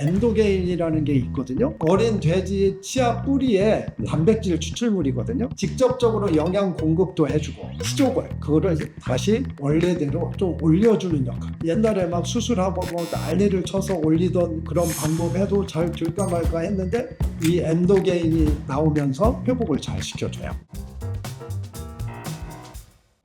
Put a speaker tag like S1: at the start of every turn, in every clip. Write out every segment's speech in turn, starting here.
S1: 엔도게인이라는 게 있거든요. 어린 돼지 치아 뿌리에 단백질 추출물이거든요. 직접적으로 영양 공급도 해주고 치조골 그거를 다시 원래대로 좀 올려주는 역할. 옛날에 막 수술하고 뭐 난리를 쳐서 올리던 그런 방법 해도 잘 될까 말까 했는데 이 엔도게인이 나오면서 회복을 잘 시켜줘요.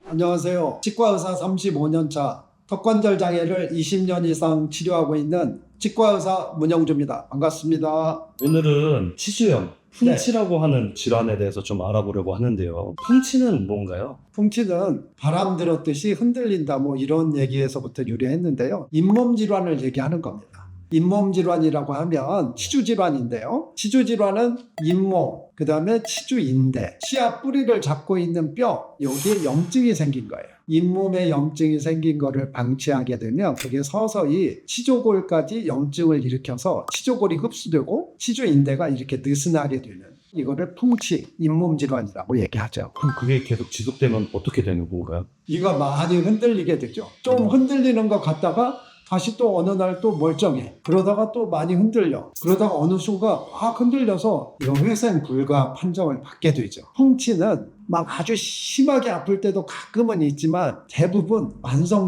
S1: 안녕하세요. 치과의사 35년 차 턱관절 장애를 20년 이상 치료하고 있는 치과의사 문영주입니다. 반갑습니다.
S2: 오늘은 치주염, 풍치라고 하는 질환에 대해서 좀 알아보려고 하는데요. 풍치는 뭔가요?
S1: 풍치는 바람 들었듯이 흔들린다 뭐 이런 얘기에서부터 유래했는데요. 잇몸 질환을 얘기하는 겁니다. 잇몸 질환이라고 하면 치주 질환인데요. 치주 질환은 잇몸, 그 다음에 치주인대, 치아 뿌리를 잡고 있는 뼈, 여기에 염증이 생긴 거예요. 잇몸에 염증이 생긴 거를 방치하게 되면 그게 서서히 치조골까지 염증을 일으켜서 치조골이 흡수되고 치주인대가 이렇게 느슨하게 되는 이거를 풍치, 잇몸 질환이라고 얘기하죠.
S2: 그럼 그게 계속 지속되면 어떻게 되는 건가요?
S1: 이가 많이 흔들리게 되죠. 좀 흔들리는 것 같다가 다시 또 어느 날 또 멀쩡해. 그러다가 또 많이 흔들려. 그러다가 어느 순간 확 흔들려서 이런 회생 불가 판정을 받게 되죠. 풍치는 막 아주 심하게 아플 때도 가끔은 있지만 대부분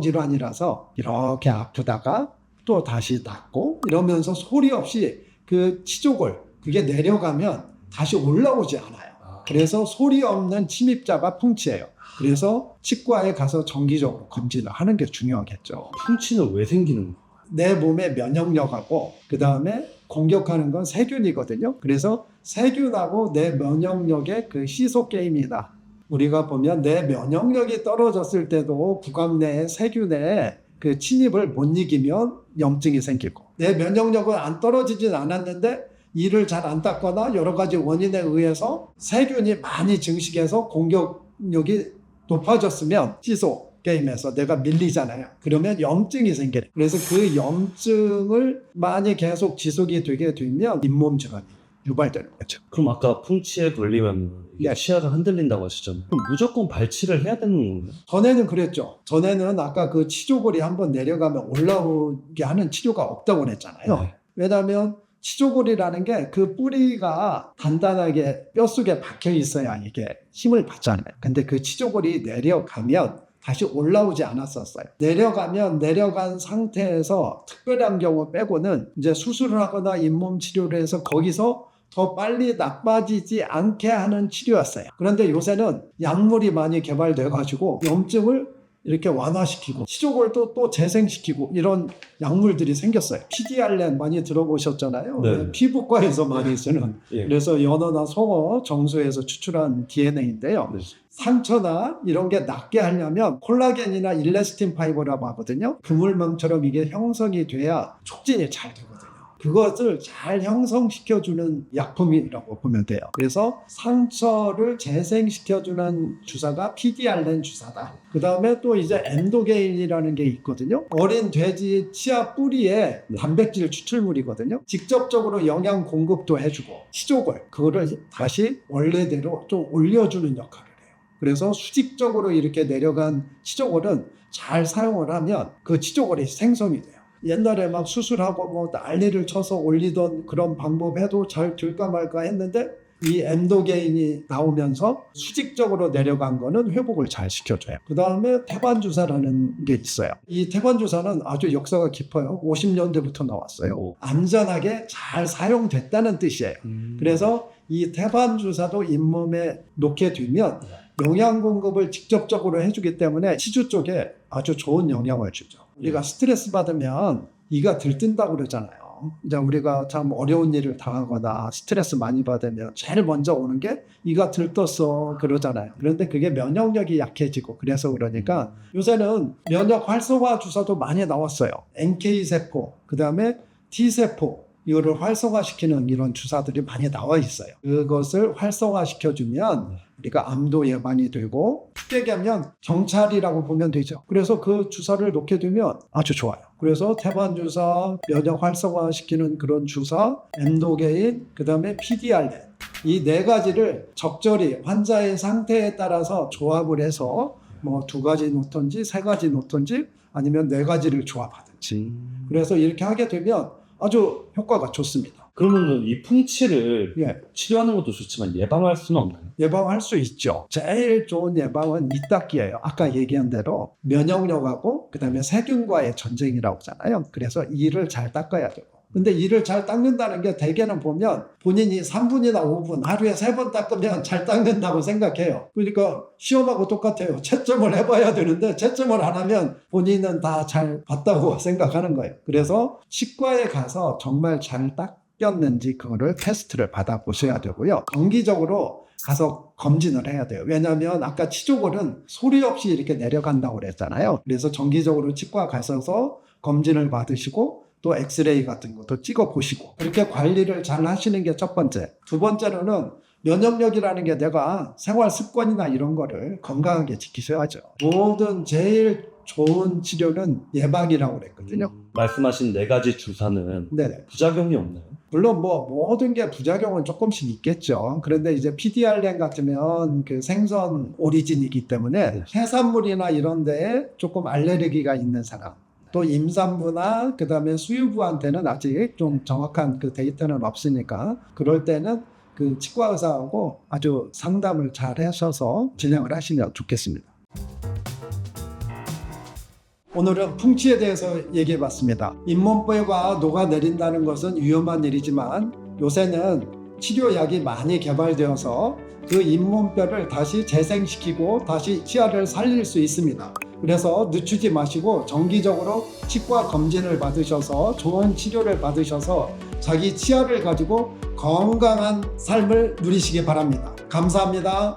S1: 만성질환이라서 이렇게 아프다가 또 다시 낫고 이러면서 소리 없이 그 치조골 그게 내려가면 다시 올라오지 않아요. 그래서 소리 없는 침입자가 풍치예요. 그래서 치과에 가서 정기적으로 검진을 하는 게 중요하겠죠.
S2: 풍치는 왜 생기는 거예요?
S1: 내 몸의 면역력하고 그 다음에 공격하는 건 세균이거든요. 그래서 세균하고 내 면역력의 그 시소 게임이다. 우리가 보면 내 면역력이 떨어졌을 때도 구강 내에 세균의 그 침입을 못 이기면 염증이 생기고 내 면역력은 안 떨어지진 않았는데 이를 잘 안 닦거나 여러 가지 원인에 의해서 세균이 많이 증식해서 공격력이 높아졌으면 시소 게임에서 내가 밀리잖아요. 그러면 염증이 생겨요. 그래서 그 염증을 많이 계속 지속이 되게 되면 잇몸 질환이 유발되는 거죠.
S2: 그럼 아까 풍치에 걸리면 이게 치아가 흔들린다고 하셨잖아요. 그럼 무조건 발치를 해야 되는 건가요?
S1: 전에는 그랬죠. 전에는 아까 그 치조골이 한번 내려가면 올라오게 하는 치료가 없다고 그랬잖아요.
S2: 네.
S1: 왜냐하면 치조골이라는 게 그 뿌리가 단단하게 뼛속에 박혀 있어야 이게 힘을 받잖아요. 근데 그 치조골이 내려가면 다시 올라오지 않았었어요. 내려가면 내려간 상태에서 특별한 경우 빼고는 이제 수술을 하거나 잇몸 치료를 해서 거기서 더 빨리 나빠지지 않게 하는 치료였어요. 그런데 요새는 약물이 많이 개발돼가지고 염증을 이렇게 완화시키고 치조골도 또 재생시키고 이런 약물들이 생겼어요. PDRN 많이 들어보셨잖아요.
S2: 네.
S1: 피부과에서 많이 쓰는.
S2: 예.
S1: 그래서 연어나 송어, 정수에서 추출한 DNA인데요.
S2: 네.
S1: 상처나 이런 게 낫게 하려면 콜라겐이나 일레스틴 파이버라고 하거든요. 그물망처럼 이게 형성이 돼야 촉진이 잘 되거든요. 그것을 잘 형성시켜주는 약품이라고 보면 돼요. 그래서 상처를 재생시켜주는 주사가 PDRN 주사다. 그 다음에 또 이제 엔도게인이라는 게 있거든요. 어린 돼지 치아 뿌리에 단백질 추출물이거든요. 직접적으로 영양 공급도 해주고 치조골 그거를 다시 원래대로 좀 올려주는 역할을 해요. 그래서 수직적으로 이렇게 내려간 치조골은 잘 사용을 하면 그 치조골이 생성이 돼요. 옛날에 막 수술하고 뭐 난리를 쳐서 올리던 그런 방법 해도 잘 될까 말까 했는데 이 엔도게인이 나오면서 수직적으로 내려간 거는 회복을 잘 시켜줘요. 그 다음에 태반주사라는 게 있어요. 이 태반주사는 아주 역사가 깊어요. 50년대부터 나왔어요. 안전하게 잘 사용됐다는 뜻이에요. 그래서 이 태반주사도 잇몸에 놓게 되면 영양 공급을 직접적으로 해주기 때문에 치주 쪽에 아주 좋은 영향을 주죠. 우리가 스트레스 받으면 이가 들뜬다고 그러잖아요. 이제 우리가 참 어려운 일을 당하거나 스트레스 많이 받으면 제일 먼저 오는 게 이가 들떴어 그러잖아요. 그런데 그게 면역력이 약해지고 그래서 그러니까 요새는 면역 활성화 주사도 많이 나왔어요. NK세포, 그 다음에 T세포 이거를 활성화시키는 이런 주사들이 많이 나와 있어요. 그것을 활성화시켜주면 우리가 암도 예방이 되고 쉽게 얘기하면 경찰이라고 보면 되죠. 그래서 그 주사를 놓게 되면 아주 좋아요. 그래서 태반주사, 면역 활성화시키는 그런 주사, 엔도게인, 그 다음에 PDRN 이 네 가지를 적절히 환자의 상태에 따라서 조합을 해서 뭐 2가지 놓던지 3가지 놓던지 아니면 4가지를 조합하든지 그래서 이렇게 하게 되면 아주 효과가 좋습니다.
S2: 그러면 이 풍치를
S1: 예,
S2: 치료하는 것도 좋지만 예방할 수는 없나요?
S1: 예방할 수 있죠. 제일 좋은 예방은 이 닦기예요. 아까 얘기한 대로 면역력하고 그다음에 세균과의 전쟁이라고 하잖아요. 그래서 이를 잘 닦아야 되고. 근데 이를 잘 닦는다는 게 대개는 보면 본인이 3분이나 5분 하루에 3번 닦으면 잘 닦는다고 생각해요. 그러니까 시험하고 똑같아요. 채점을 해봐야 되는데 채점을 안 하면 본인은 다 잘 봤다고 생각하는 거예요. 그래서 치과에 가서 정말 잘 닦였는지 그거를 테스트를 받아보셔야 되고요. 정기적으로 가서 검진을 해야 돼요. 왜냐하면 아까 치조골은 소리 없이 이렇게 내려간다고 그랬잖아요. 그래서 정기적으로 치과 가셔서 검진을 받으시고 또 엑스레이 같은 것도 찍어 보시고 그렇게 관리를 잘 하시는 게 첫 번째. 두 번째로는 면역력이라는 게 내가 생활 습관이나 이런 거를 건강하게 지키셔야죠. 모든 제일 좋은 치료는 예방이라고 그랬거든요.
S2: 말씀하신 4가지 주사는
S1: 네네.
S2: 부작용이 없나요?
S1: 물론 뭐 모든 게 부작용은 조금씩 있겠죠. 그런데 이제 PDRN 같으면 그 생선 오리진이기 때문에 해산물이나 이런 데에 조금 알레르기가 있는 사람, 또 임산부나 그다음에 수유부한테는 아직 좀 정확한 그 데이터는 없으니까 그럴 때는 그 치과 의사하고 아주 상담을 잘 하셔서 진행을 하시면 좋겠습니다. 오늘은 풍치에 대해서 얘기해 봤습니다. 잇몸뼈가 녹아내린다는 것은 위험한 일이지만 요새는 치료약이 많이 개발되어서 그 잇몸뼈를 다시 재생시키고 다시 치아를 살릴 수 있습니다. 그래서 늦추지 마시고 정기적으로 치과 검진을 받으셔서 좋은 치료를 받으셔서 자기 치아를 가지고 건강한 삶을 누리시기 바랍니다. 감사합니다.